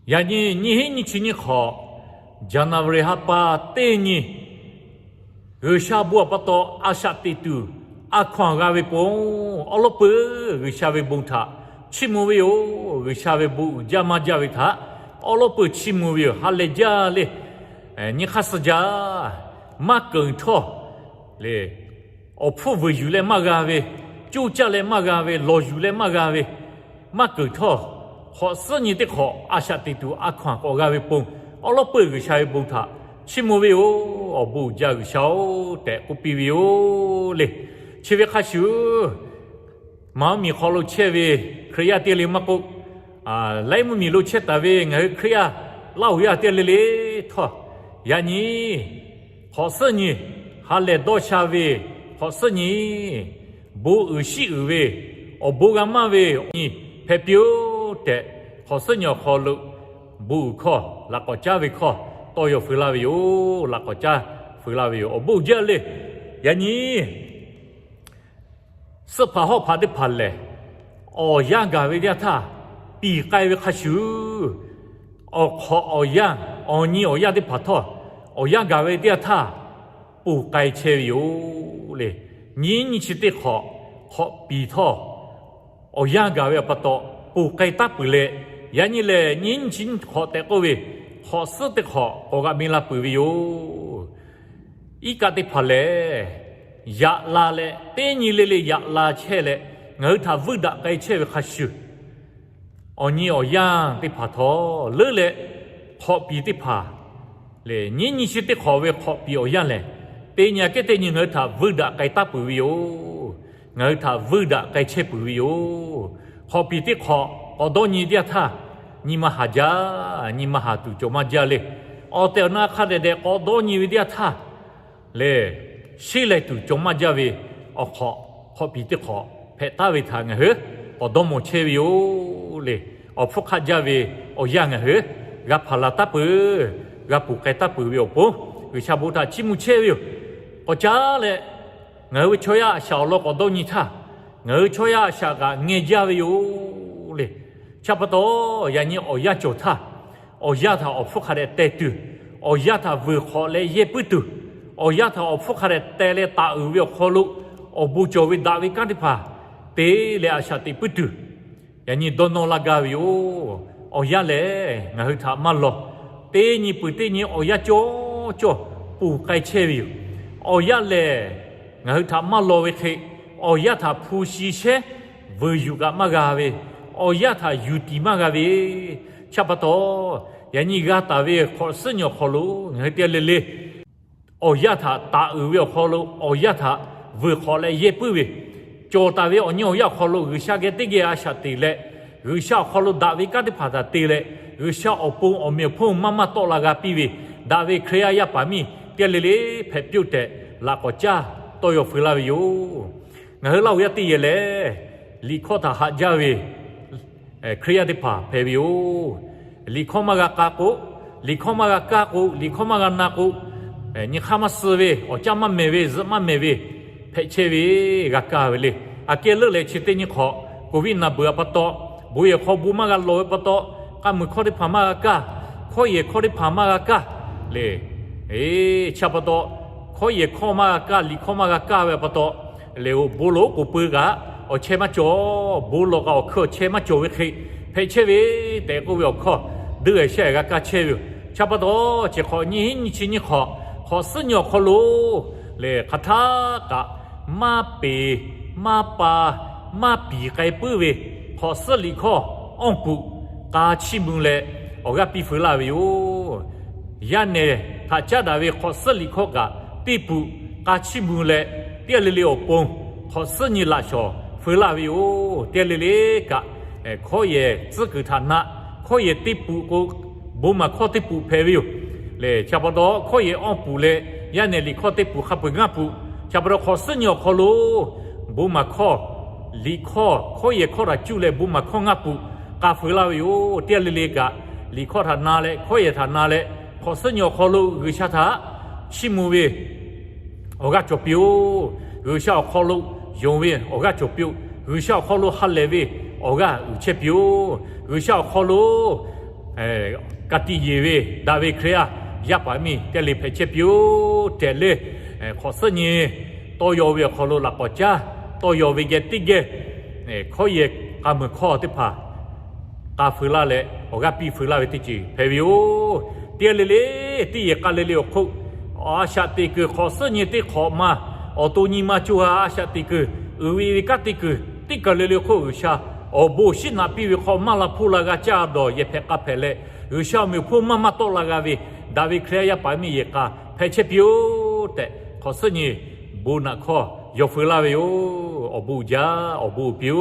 야니 니히니치니 커 자나브레하파 테니 의샤부아빠또 아샤티투 아쾅가베뽕 얼로프 의샤베봉타 치무베요 의샤베부 자마자베타 얼로프 치무베요 할레자레 니카스자 마끈토 레 어푸브유레 마가베 쪼자레 마가베 로유레 마가베 마끈토 허스니 데코 아샤티투 아쾅고가베뽕 얼로프 의샤베봉타 치무베요 어부자그샤오 때꾸비비요 레ชีวิตข้าชูมามีขอลุเชวีเครียเตียลิมากุไล่มันมีลุเชตาเวงเฮเครียเล่ายาเตียลิทอยานี้ขอเสนีฮาเลดอชาเวขอเสนีบูอุชิอุเวอบูกามาเวนี่เพปิโอแต่ขอเสนีขอลุบูข้อลักก็จ้าเวข้อโตโยฟิลาเวโอลักก็จ้าฟิลาเวโอบูเจเลยยานี้สภาพพาดิพันเลยอย่างกาวิเดียท่าปีไกวิขชูขออย่างนี้อย่างดิพัททอย่างกาวิเดียท่าปูไกเชวิโอเลยนี่ชิติขอปีทอย่างกาวิพัททปูไกตับเลยยันนี่เลยนี่จินขอแต่ก็เวขอสุดขอกามิลาปุวิโออีกาดิพันเลยยาลาเลเตนิเลเลยาลาเชเลเงาถ้าวุดะไกเชวิขชูนี้อย่างติพาทอเลือเลขอปีติพาเลนี่ชิติขอเวขอปีอย่างเลเตนี่ก็เตนี่เงาถ้าวุดะไกตาปุวิโอเงาถ้าวุดะไกเชปุวิโอขอปีติขอดอนี่เดียท่านี่มหาจานี่มหาตุจมาจาเลเตอนาคาเดเดอดอนี่วิเดียท่าเลชีเลตุจงมาจาวีขอปีติขอเพตาวิทางเหรอดมโมเชวิโอเลยพวกข้าจาวียังเหรอกับพลาตาปือกับปุกไกตาปือวิโอปุ๊วิชาบุตรชิมุเชวิโอจ้าเลยเงยช่วยชาวโลกดนิท่าเงยช่วยชากะเงยจาวิโอเลยชาปโตยันนี่ยาโจท่ายาท่าพวกข้าเดเตตุยาท่าวิขอเลยเยปุตุยาท่าพวกเขาเตเลตาอุเวขลุบูโจวิดาวิกันติพาเตเลอาชาติปุตุยันนี่โดนลากาวิโยาเลงาหิธามาลเตนี่ปุเตนี่ยาโจปูไกเชวิยาเลงาหิธามาลเวเคยาท่าผู้ชีเชวิยุกามากาเวยาท่ายุติมากาเวชาปโตยันนี่กาตาเวขอสัญญาขลุงาเตเลยาท่าตาอุเวขลุยาท่าวิขอเลยเยปุเวโจตาเวนี้ยาขลุวิชาเกติเกอาชาติเลวิชาขลุดาวิกัติพาตาติเลวิชาปุ่งเมียพุ่งมาโตลากาปิเวดาวิเครียาปามีเตเลเลเพปิวเตลากจ้าโตโยฟิลาวิโอเงาเรายาติเยเลลิโคตาฮัจาเวเครียติพาเพวิโอลิโคมากากากุลิโคมากากากุลิโคมากานากุนี่ข้ามาซื้อเวจ้ามาเมเวจะมาเมเวเพเชเวกากาเวเลยอาเกลือเลยชิตนี่ขอกูวินาเบื่อปะโตบุยขอบูมากาโลปะโตกามือขอได้พามากากาขอเยขอได้พามากากาเลยชาปะโตขอเยขอมากากาลิขอมากากาเวปะโตเลวบุโลกูปืกาเชมาโจบุโลกาขอเชมาโจเวคีเพเชเวแต่กูเวขอดื้อเชกากาเชเวชาปะโตเจขอนี่ชินี่ขอสัญญาขลุเลคาถากะมาปีมาปามาปีไกปื้อเวขอสลิขอองปุกาชิมุเลกาปีฟิลาวิโอยันเนถ้าจัดาเวขอสลิขกะปีปุกาชิมุเลเตียเลเลอปงขอสัญญาลาชอฟิลาวิโอเตียเลเลกะขอเยซึกฐานะขอเยติปุกบุมาขอติปุเพวิโอเลชาปดอขอเยอองปูเลยันเนลิขอติปูขับงาปูชาปดอขอสัญญาขอลูบุมาขอลิขอเยขอราจูเลบุมาของาปูกาฟิลาวิโอเตียเลเลกะลิขอฐานาเลขอเยฐานาเลขอสัญญาขอลูวิชาทาชิมูเวกาจบิโอวิชาขอลูยงเวกาจบิโอวิชาขอลูฮัลเลเวกาอุเชบิโอวิชาขอลู กติเยเวดาเวเครียยับไปมีแต่เลยเพชรพิวแต่เลยขอสัญญาตัวยอเวขอรู้หลักก่อจ้าตัวยอเวเกติเกข้อเยกกำมือข้อที่ผ่ากาฟื้นละเลยโอกาปีฟื้นละเวติจีเพวิวเตียเลยที่เยกาเลยคุอาชาติคือขอสัญญาที่ขอมาตัวนี้มาจูอาชาติคือวิกาติคือที่กาเลยคุอุชาบูชินาปีวิขอมาละพูละกาจ้าดอเยเพกาเพเลอุชามีพูมาโตละกาวิดาวิเครียไปมีเยกาเพชรพิวแต่ขอสัญญาบูนักข้อยกฟื้นละวิวบูจ้าบูพิว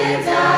天家。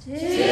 Jesus.